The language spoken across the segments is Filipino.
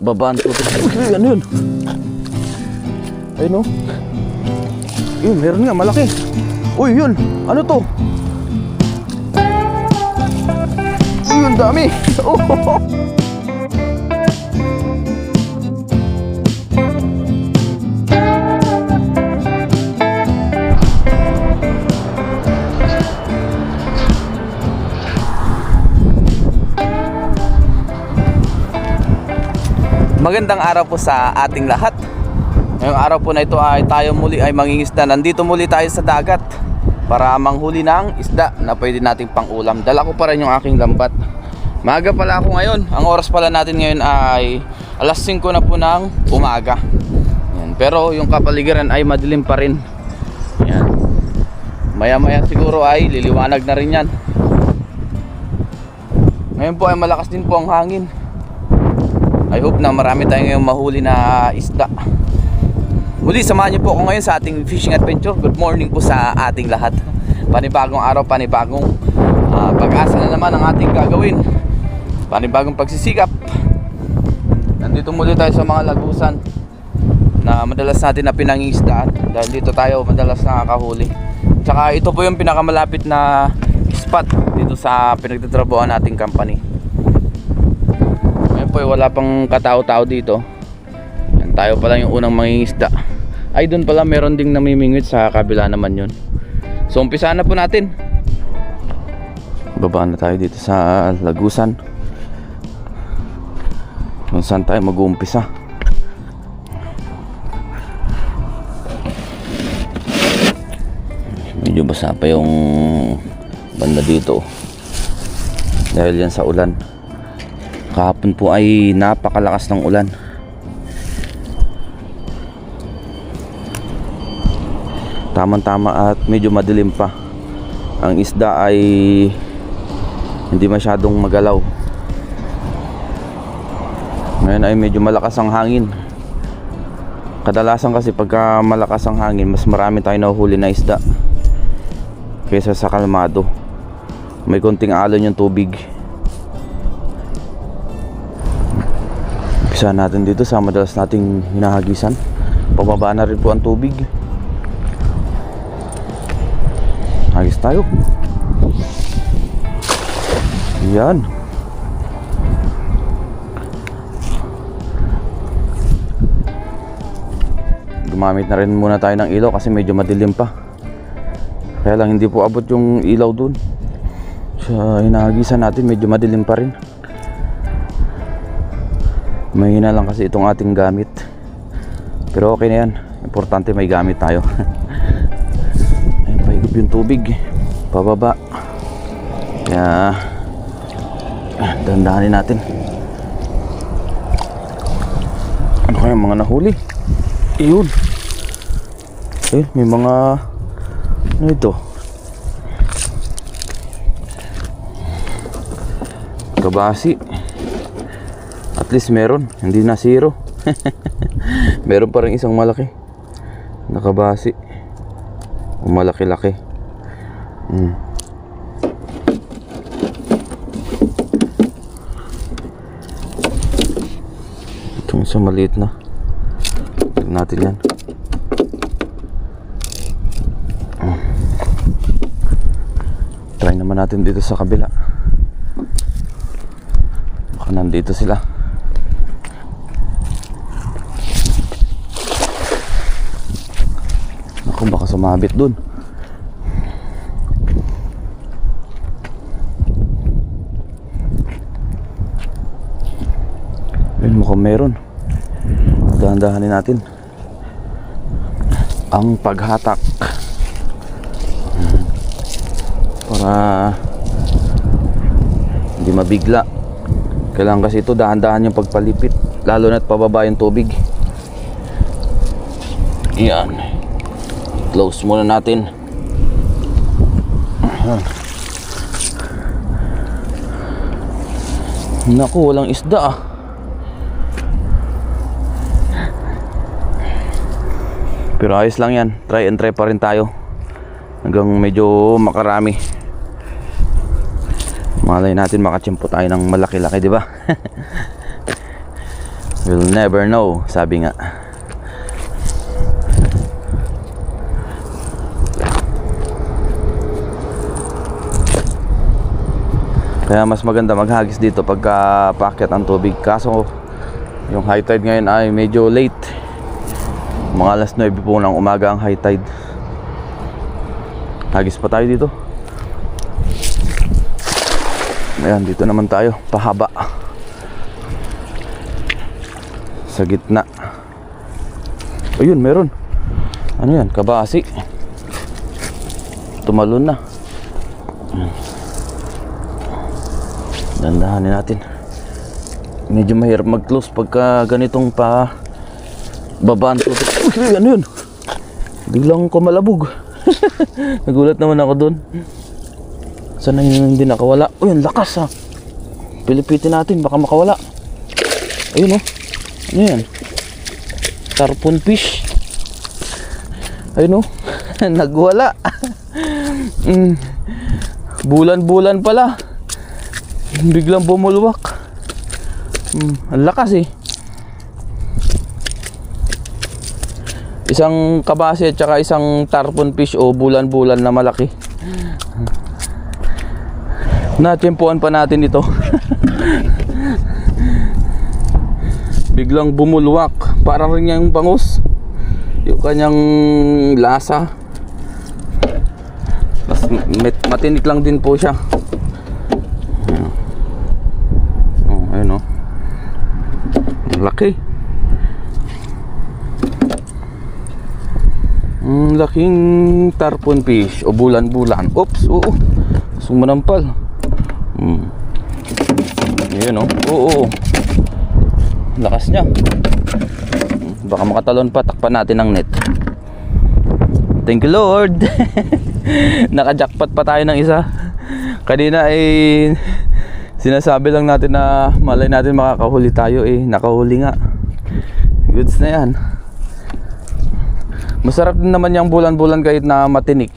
babaan po. Uy, ano yun? Ayun o. Yun, meron nga, malaki. Uy, yun. Ano to? Uy, ang dami. Oh. Magandang araw po sa ating lahat. Ngayong araw po na ito ay tayo muli ay mangingisda. Nandito muli tayo sa dagat para manghuli ng isda na pwede nating pang-ulam. Dala ko pa rin yung aking lambat. Maaga pala ako ngayon. Ang oras pala natin ngayon ay alas 5 na po ng umaga. Yan. Pero yung kapaligiran ay madilim pa rin. Yan. Maya-maya siguro ay liliwanag na rin yan. Ngayon po ay malakas din po ang hangin. I hope na marami tayong ngayong mahuli na isda. Muli, samahan niyo po ako ngayon sa ating fishing adventure. Good morning po sa ating lahat. Panibagong araw, panibagong pag-asa na naman ang ating gagawin. Panibagong pagsisikap. Nandito muli tayo sa mga lagusan na madalas natin na pinangingisdaan. Dahil dito tayo madalas nakakahuli. Tsaka ito po yung pinakamalapit na spot dito sa pinagtatrabuhan nating company. Po, wala pang katao-tao dito. Yan, tayo pa lang yung unang mangingisda. Ay, doon pala meron ding namimingwit sa kabila naman yun. So umpisa na po natin. Baba na tayo dito sa lagusan kung saan tayo mag-uumpisa. Medyo basa pa yung banda dito dahil yan sa ulan. Kahapon po ay napakalakas ng ulan. Tama-tama at medyo madilim pa. Ang isda ay hindi masyadong magalaw. Ngayon ay medyo malakas ang hangin. Kadalasan kasi pagka malakas ang hangin, mas marami tayo nahuhuli na isda kaysa sa kalmado. May konting alon yung tubig. Umpisa natin dito sa madalas nating hinahagisan. Pababa na rin po ang tubig. Hagis tayo. Yan. Gumamit na rin muna tayo ng ilaw kasi medyo madilim pa. Kaya lang hindi po abot yung ilaw dun. Sa hinahagisan natin medyo madilim pa rin. Mahina lang kasi itong ating gamit. Pero okay na yan. Importante may gamit tayo. Ayun, pahigop yung tubig. Pababa. Kaya dandahanin natin. Ano kaya mga nahuli? Iyon. May mga ano ito? Kabasi. At least meron, hindi na zero. Meron pa rin isang malaki nakabasi. Malaki-laki. Itong isang maliit na. Tignan natin yan. Try naman natin dito sa kabila. Baka nandito sila. Ako baka sumabit dun. Ayun, mukhang meron. Dahan-dahanin natin ang paghatak para hindi mabigla. Kailangan kasi ito dahan-dahan yung pagpalipit, lalo na't pababa yung tubig. Yan. Close muna natin. Naku, walang isda Pero ayos lang yan. Try and try pa rin tayo hanggang medyo makarami. Malay natin makachimpo tayo ng malaki-laki, di ba? You'll never know, sabi nga. Kaya mas maganda maghagis dito pagka paakyat ang tubig. Kaso yung high tide ngayon ay medyo late. Mga alas 9 po ng umaga ang high tide. Hagis pa tayo dito. Ayan, dito naman tayo, pahaba. Sa gitna. Ayun, meron. Ano yan? Kabasi. Tumalon na. Dandahanin natin. Medyo mahirap mag-close pagka ganitong pa babaan tubig. Uy, ano yun? Biglang kumalabog. Nagulat naman ako dun. Sana yun hindi nakawala. Uy, ang lakas ha. Pilipitin natin, baka makawala. Ayun oh. Ano yan? Tarpon fish. Ayun oh. Nagwala. Bulan-bulan pala. Biglang bumulwak. Ang lakas eh. Isang kabase at saka isang tarpon fish o bulan-bulan na malaki. Natsempuan pa natin ito. Biglang bumulwak. Parang rin yung bangus. Yung kanyang lasa. Mas matinik lang din po siya. Ayun o. Ang laki. Ang laking tarpon fish o bulan-bulan. Oops, oo. Sumanampal. Ayun o. Oo. Lakas niya. Baka makatalon pa. Takpan natin ang net. Thank you Lord. Naka-jackpot pa tayo ng isa. Kanina ay sinasabi lang natin na malay natin makakahuli tayo eh. Nakahuli nga. Goods na yan. Masarap din naman yung bulan-bulan kahit na matinik.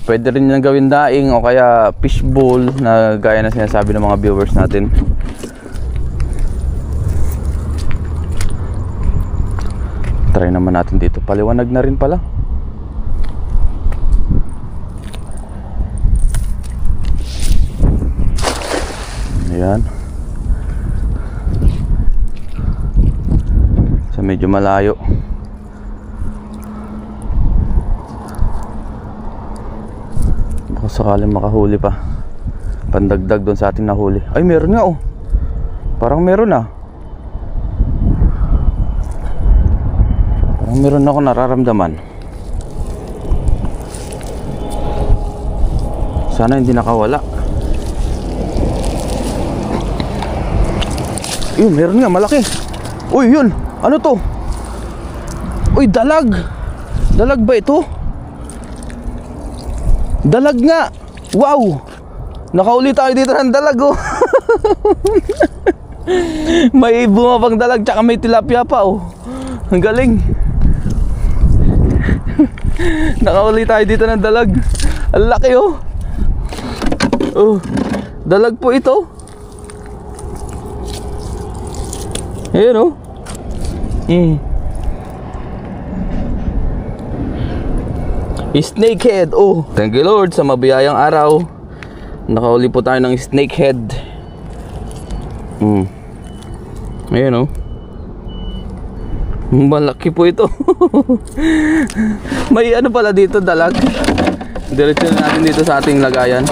Pwede rin yung gawin daing o kaya fishbowl na gaya na sinasabi ng mga viewers natin. Try naman natin dito. Paliwanag na rin pala. Ayan. So medyo malayo. Baka sakaling makahuli pa. Pandagdag doon sa ating nahuli. Ay meron nga oh. Parang meron ah. Parang meron ako nararamdaman. Sana hindi nakawala. Yun, meron nga, malaki. Uy, yun, ano to? Uy, dalag. Dalag ba ito? Dalag nga. Wow. Nakauli tayo dito ng dalag oh. May bumabang dalag tsaka may tilapia pa oh. Ang galing. Nakauli tayo dito ng dalag. Ang laki oh. Oh, dalag po ito. Ayan o. Snakehead. Oh, thank you Lord sa mabiyayang araw. Nakauli po tayo ng snakehead. Ayan o. Malaki po ito. May ano pala dito, dalag. Diretso na natin dito sa ating lagayan.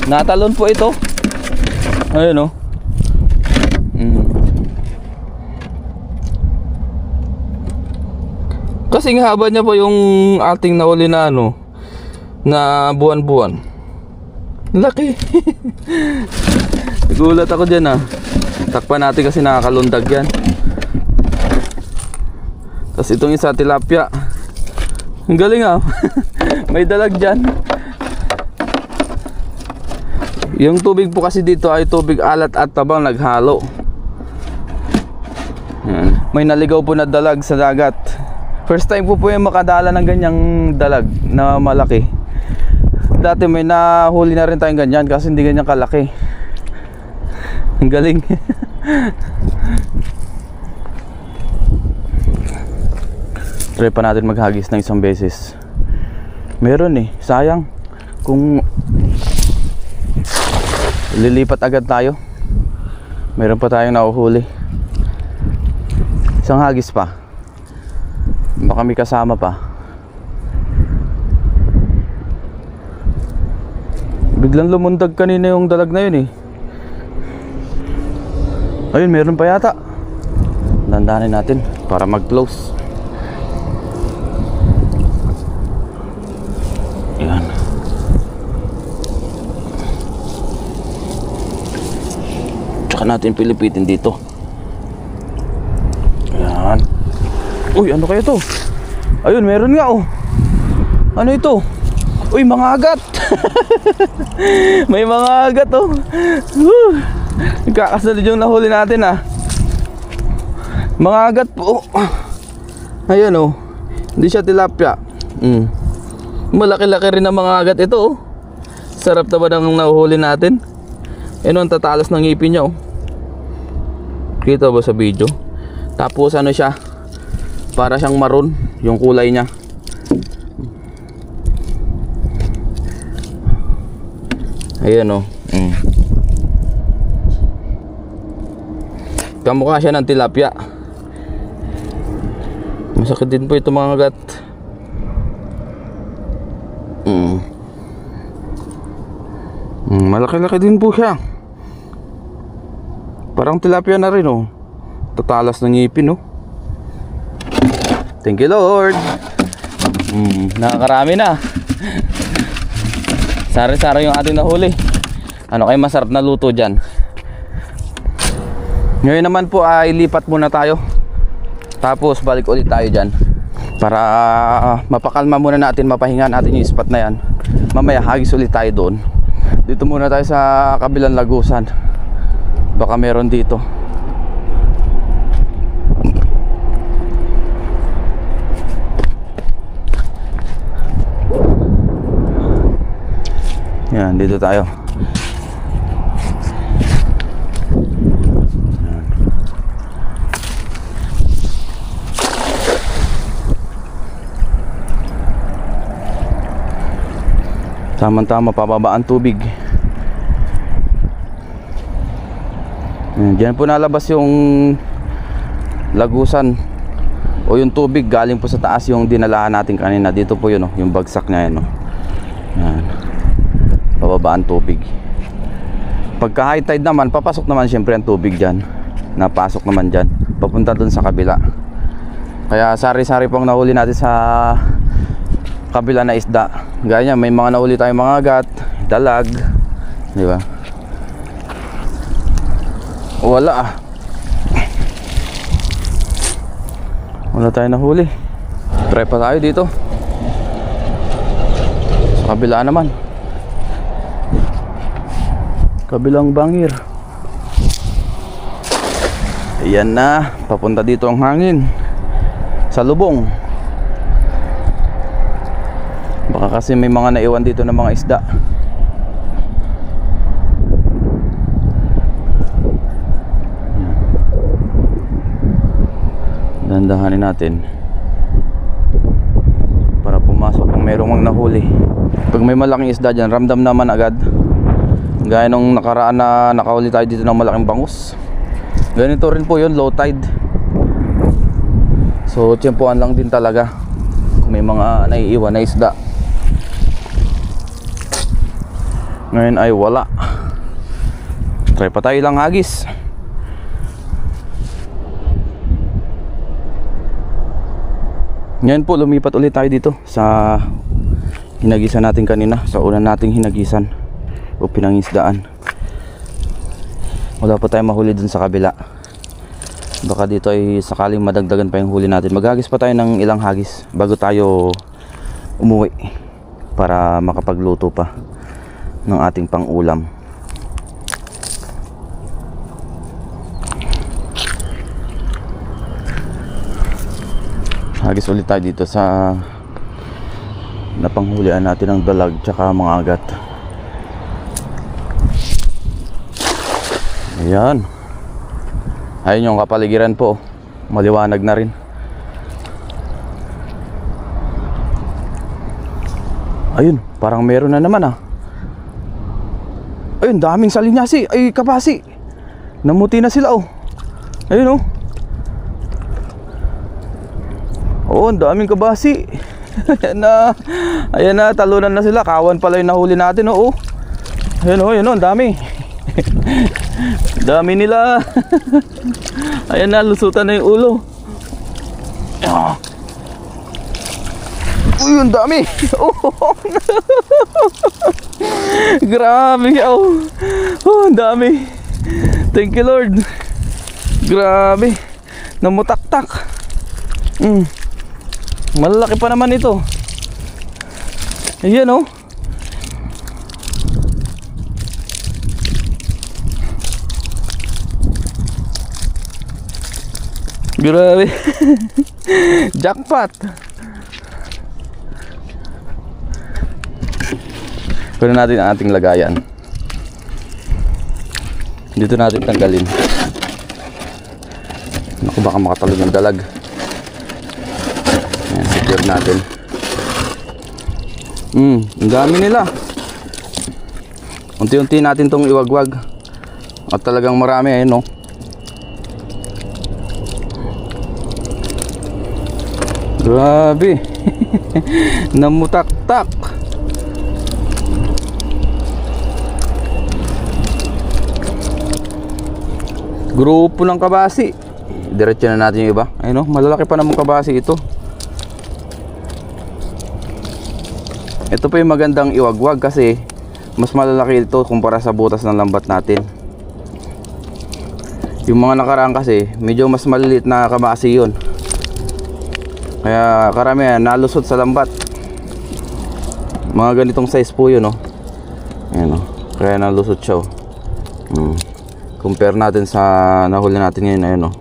Natalon po ito. Ayan o. Kasing haba niya po yung ating nauli na ano, na buwan-buwan. Laki. Nagulat ako dyan ah. Takpan natin kasi nakakalundag yan. Tapos itong isa tilapia. Ang galing ah. May dalag dyan. Yung tubig po kasi dito ay tubig alat at tabang naghalo. May naligaw po na dalag sa dagat. First time po yung makadala ng ganyang dalag na malaki. Dati may nahuli na rin tayong ganyan kasi hindi ganyan kalaki. Ang galing. Try pa natin maghagis ng isang beses. Meron eh, sayang kung lilipat agad tayo. Meron pa tayong nahuhuli. Isang hagis pa. Baka may kasama pa. Biglang lumundag kanina yung dalag na yun eh. Ayun, meron pa yata. Dandanin natin para mag-close. Ayan. Tsaka natin pilipitin dito. Ayan. Uy, ano kaya to? Ayun, meron nga oh. Ano ito? Uy, mga agat. May mga agat oh. Nagkakasunod yung nahuli natin ah. Mga agat po. Ayan oh. Hindi siya tilapia. Malaki-laki rin ang mga agat ito oh. Sarap na ba ng nahuhuli natin? Ano ang tatalas ng ngipin niya oh. Kita ba sa video? Tapos ano siya, para siyang maroon yung kulay niya. Ayan oh. Kamukha siya ng tilapia. Masakit din po ito mga agat. Malaki-laki din po siya. Parang tilapia na rin oh. Tatalas ng ngipin oh. Thank you Lord. Nakakarami na. Sari-sari yung ating nahuli. Ano kayo masarap na luto dyan? Ngayon naman po ay lipat muna tayo. Tapos balik ulit tayo dyan. Para mapakalma muna natin, mapahinga natin yung spot na yan. Mamaya hagis ulit tayo doon. Dito muna tayo sa kabilang lagusan. Baka meron dito. Yan, dito tayo. Tama-tama, pababa ang tubig. Diyan po nalabas yung lagusan o yung tubig galing po sa taas, yung dinalahan natin kanina. Dito po yun, yung bagsak na yan. Yan. Pababa ang tubig. Pagka high tide naman, papasok naman syempre ang tubig dyan. Napasok naman dyan, papunta dun sa kabila. Kaya sari-sari pong nahuli natin sa kabila na isda. Gaya niya, may mga nahuli tayong mga agat, dalag, di ba? Wala ah. Wala tayong nahuli. Try pa tayo dito. Sa kabila naman. Kabilang bangir. Ayan na, papunta dito ang hangin. Sa lubong. Baka kasi may mga naiwan dito ng mga isda. Dandahanin natin para pumasok kung merong mang nahuli. Pag may malaking isda dyan, ramdam naman agad. Gaya nung nakaraan na nakahuli tayo dito ng malaking bangus. Ganito rin po yun, low tide. So tiyempuan lang din talaga kung may mga naiiwan na isda. Ngayon ay wala. Try pa tayo lang hagis. Ngayon po lumipat ulit tayo dito sa hinagisan natin kanina, sa una nating hinagisan o pinangisdaan. Wala pa tayong mahuli dun sa kabila. Baka dito ay sakaling madagdagan pa yung huli natin. Maghagis pa tayo ng ilang hagis bago tayo umuwi para makapagluto pa ng ating pang-ulam. Hagis ulit tayo dito sa napanghulian natin ng dalag tsaka mga agat. Ayan. Ayun yung kapaligiran po. Maliwanag na rin. Ayun, parang meron na naman ah. Ayun, daming salinyasi. Ay, kabasi. Namuti na sila oh. Ayun oh. Oh, ang daming kabasi. Ayan na, talunan na sila. Kawan pala yung nahuli natin oh. Ayun oh, ang dami. Dami nila. Ayan na, lusutan na yung ulo. Uy, ang dami. Oh. Grabe oh. Oh, ang dami. Thank you Lord. Grabe. Namutaktak. Malalaki pa naman ito. Ayan oh. Grabe. Jackpot. Kunin natin ang ating lagayan. Dito natin tanggalin. Naku, baka makatalog ng dalag. Ayan, secure natin. Ang dami nila. Unti-unti natin tong iwagwag. At talagang marami, ayun no. Grabe. Namutaktak. Grupo ng kabasi. Diretso na natin yung iba. Ayun oh, malalaki pa naman kabasi ito. Ito pa yung magandang iwagwag kasi mas malalaki ito kumpara sa butas ng lambat natin. Yung mga nakaraan kasi medyo mas maliliit na kabasi yun. Kaya karamihan nalusot sa lambat. Mga ganitong size po yun oh. Ayan oh. Kaya nalusot siya oh. Compare natin sa nahuli natin ngayon, ayun oh.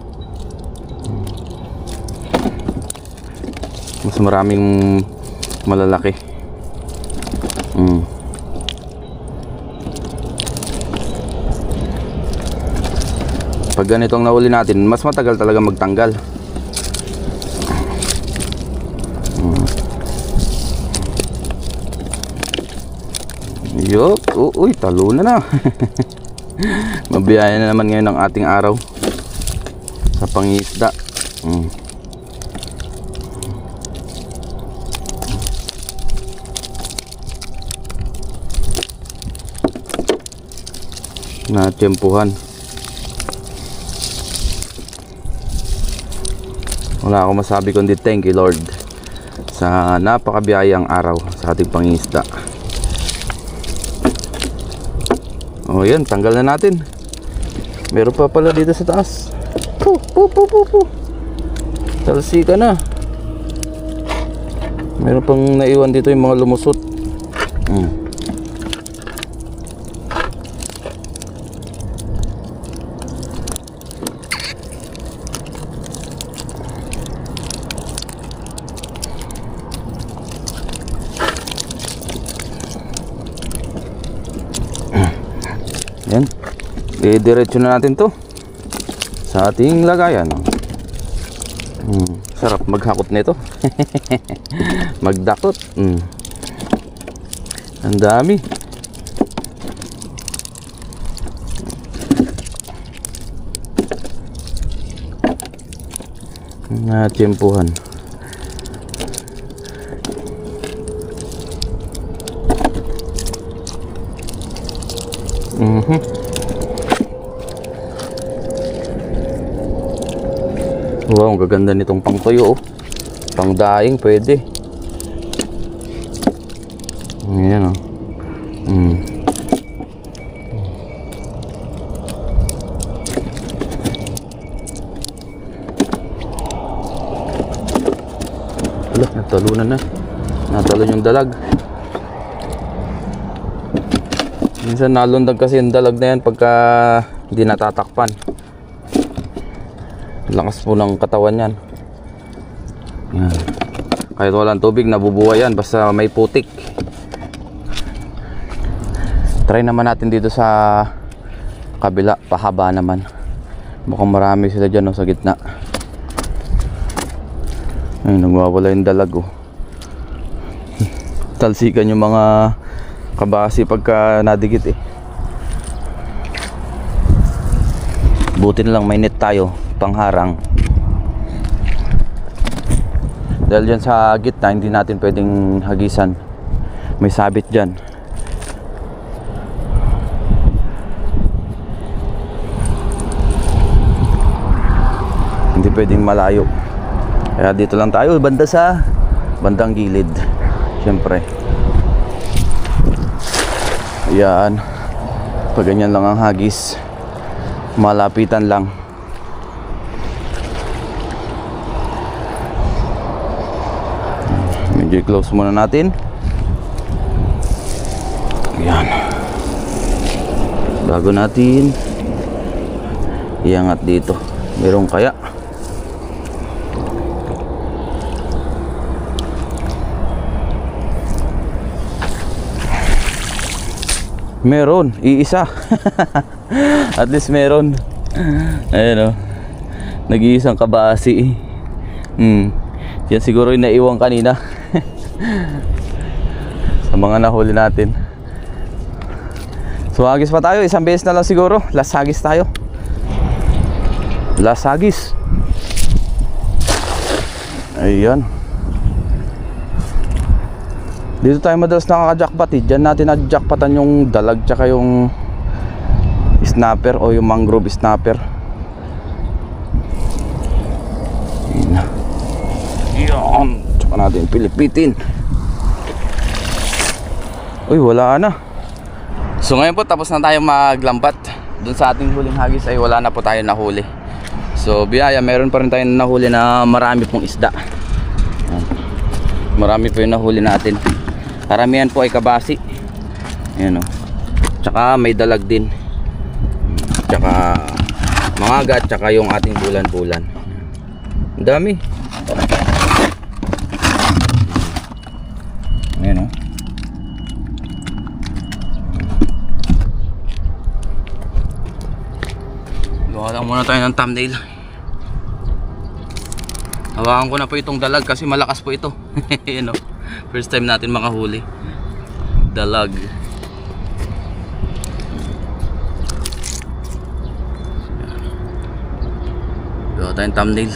Mas maraming malalaki. Pag ganitong nahuli natin, mas matagal talaga magtanggal. Yup, uy, talo na. Mabiyaya na naman ngayon ang ating araw sa pangisda. Natiyempuhan. Wala akong masabi kundi thank you Lord sa napakabiyayang araw sa ating pangisda. O yan, tanggal na natin. Meron pa pala dito sa taas. Talsi ka na. Meron pang naiwan dito yung mga lumusot. Yan. Diretso na natin to sa ating lagayan. Sarap maghakot nito. Magdakot. Ang dami. Natiyempuhan. Wow, ang gaganda nitong pangtuyo oh. Pangdaing pwede. Ayan oh. Wala, natalunan na. Natalon yung dalag. Minsan nalundag kasi yung dalag na yan pagka hindi natatakpan. Lakas po ng katawan yan. Kahit walang tubig nabubuhay yan basta may putik. Try naman natin dito sa kabila, pahaba naman. Mukhang marami sila dyan, oh, sa gitna. Ay, nagwawala yung dalag, oh. Talsikan yung mga kabasi pagka nadikit, eh. Buti na lang may net tayo pangharang. Dahil dyan sa gitna hindi natin pwedeng hagisan. May sabit dyan. Hindi pwedeng malayo. Kaya dito lang tayo, banda sa bandang gilid. Siyempre. Ayan. Pag ganyan lang ang hagis, malapitan lang. Medyo close muna natin. Ayan. Bago natin iangat dito, merong kaya? Meron, iisa. At least meron. Ayan, oh. Nag-iisang kabasi. Yan siguro yung naiwan kanina. Sa mga nahuli natin. So hagis pa tayo, isang beses na lang siguro. Last hagis tayo. Last hagis. Ayan. Dito tayo madalas nakaka-jackpot, eh. Diyan natin na-jackpotan yung dalag tsaka yung snapper o yung mangrove snapper. Yan. Tsaka natin pilipitin. Uy, wala na. So ngayon po tapos na tayo maglambat. Doon sa ating huling hagis ay wala na po tayo nahuli. So biyaya, meron pa rin tayo nahuli na marami pong isda. Marami po yung nahuli natin. Karamihan po ay kabasi. Ayan, o. Tsaka may dalag din. Tsaka mga agat. Tsaka yung ating bulan-bulan. Ang dami. Ayan, o. Gawa lang muna tayo ng thumbnail. Hawakan ko na po itong dalag kasi malakas po ito. Ayan, o. First time natin makahuli dalag. Gawa tayong thumbnail.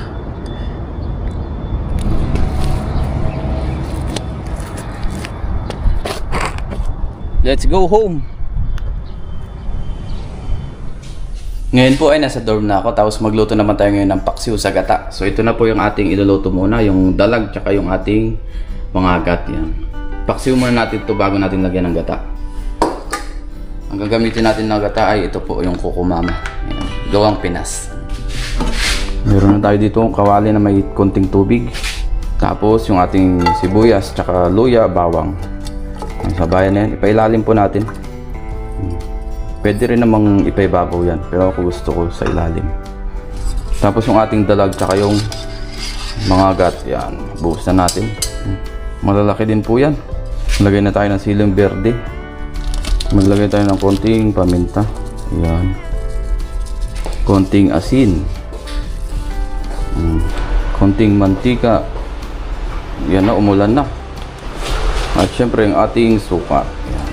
Let's go home. Ngayon po ay nasa dorm na ako, tapos magluto naman tayo ngayon ng paksiw sa gata. So ito na po yung ating iluluto muna, yung dalag tsaka yung ating mga agat. Yan. Paksiw muna natin ito bago natin lagyan ng gata. Ang gagamitin natin ng gata ay ito po yung kukumama. Yan. Gawang Pinas. Meron na tayo dito kawali na may konting tubig. Tapos yung ating sibuyas tsaka luya, bawang. Sabayan na yan. Ipailalim po natin. Pwede rin namang ipaibabaw yan, pero ako gusto ko sa ilalim. Tapos yung ating dalag tsaka yung mga agat, yan, buhos na natin. Malalaki din po yan. Maglagay na tayo ng siling berde. Maglagay tayo ng konting paminta. Yan. Konting asin. Konting mantika. Yan na, umulan na. At syempre yung ating suka. Yan.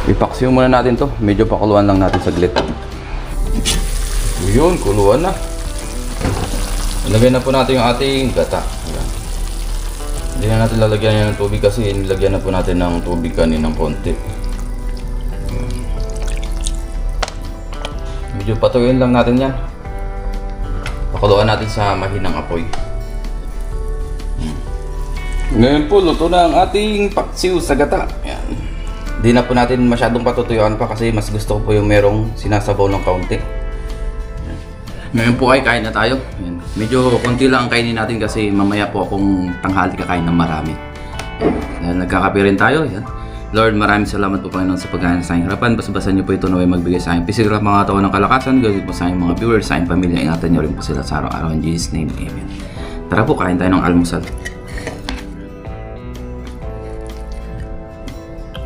Ipaksiw muna natin to. Medyo pakuluan lang natin saglit. Yun, kuluan na. Ilagay na po natin yung ating gata. Ayan. Hindi na natin lalagyan yan ng tubig kasi nilagyan na po natin ng tubig kaninang konti. Medyo patuyuin lang natin yan. Pakuluan natin sa mahinang apoy. Ngayon po, luto na ang ating paksiw sa gata. Ayan. Di na po natin masyadong patutuyuan pa kasi mas gusto ko po yung merong sinasabaw ng kaunti. Ngayon po ay kain na tayo. Ayan. Medyo konti lang ang kainin natin kasi mamaya po akong tanghali kakain ng marami. Ayan. Nagkakape rin tayo. Ayan. Lord, maraming salamat po Panginoon sa pagkain sa aking harapan. Basta-basta niyo po ito naway magbigay sa aking physical mga katawan ng kalakasan. Gawin po sa aking mga viewers, sa aking pamilya. Ingatan niyo rin po sila sa araw-araw. In Jesus' name, Amen. Tara po, kain tayo ng almusal.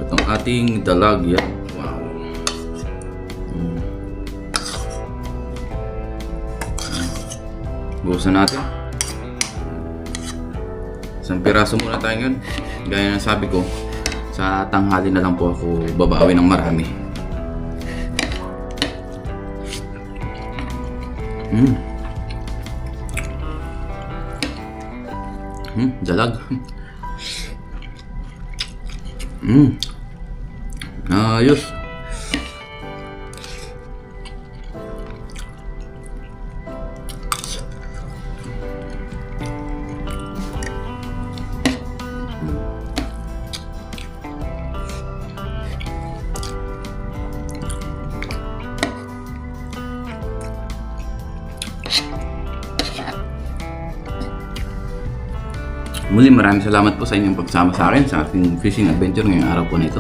Itong ating dalag yan. Wow. Buhusan natin. Isang piraso muna tayo ngayon. Gaya ng sabi ko, sa tanghali na lang po ako babawi ng marami. Dalag. Ayos. Muli, maraming salamat po sa inyong pagsama sa akin sa ating fishing adventure ngayong araw po na ito.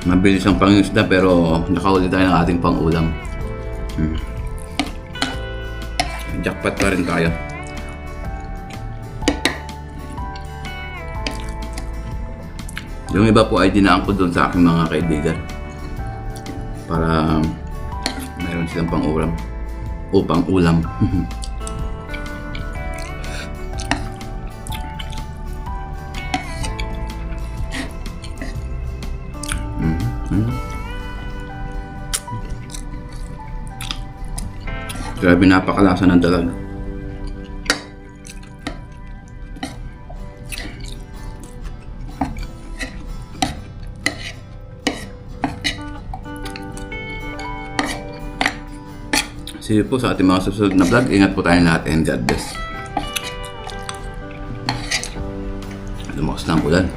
Mabilis ang pangingisda pero nakahuli tayo ng ating pang-ulam. Jackpot pa rin tayo. Yung iba po ay dinaan ko doon sa aking mga kaibigan para mayroon silang pang-ulam o pang-ulam. Grabe, napakalasa ng dalag. See you po sa ating mga susunod na vlog. Ingat po tayong lahat and God bless. Lumakas na ang ulan.